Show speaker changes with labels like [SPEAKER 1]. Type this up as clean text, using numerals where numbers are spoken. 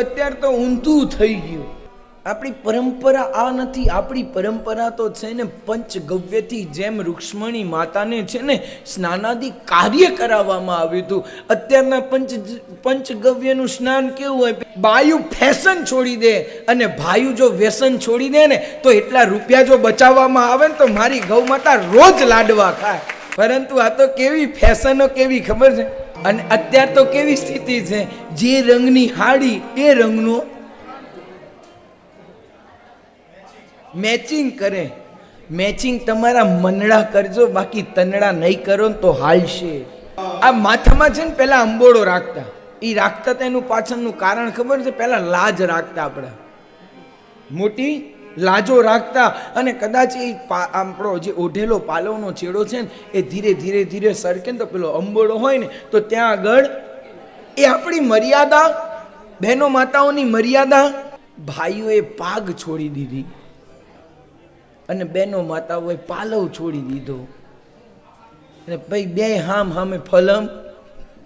[SPEAKER 1] અત્યારે તો ઊંધું થઈ ગયું. આપણી પરંપરા આ નથી. આપણી પરંપરા તો છે ને પંચગવ્યથી, જેમ રૂક્ષ્મણી માતાને છે ને સ્નાનાદિ કાર્ય કરાવવામાં આવ્યું હતું. અત્યારના પંચગવ્યનું સ્નાન કેવું હોય? બાયું ફેશન છોડી દે અને ભાયું જો વ્યસન છોડી દે ને તો એટલા રૂપિયા જો બચાવવામાં આવે ને તો મારી ગૌ માતા રોજ લાડવા ખાય. પરંતુ આ તો કેવી ફેશનો કેવી ખબર છે? અને અત્યારે તો કેવી સ્થિતિ છે? જે રંગની હાડી એ રંગનો મેચિંગ કરે. મેચિંગ તમારા મનડા કરજો, બાકી તનડા નહીં કરો ને તો હાલશે. આ માથામાં છે ને પેલા અંબોડો રાખતા. એ રાખતા તેનું પાછળનું કારણ ખબર છે? પેલા લાજ રાખતા, આપણા મોટી લાજો રાખતા. અને કદાચ એ આપણો જે ઓઢેલો પાલવનો છેડો છે ને એ ધીરે ધીરે ધીરે સરકે ને તો પેલો અંબોડો હોય ને તો ત્યાં આગળ એ આપણી મર્યાદા, બહેનો માતાઓની મર્યાદા. ભાઈઓએ પાગ છોડી દીધી અને બહેનો માતાઓએ પાલવ છોડી દીધો. અને ભાઈ બે હામે ફલમ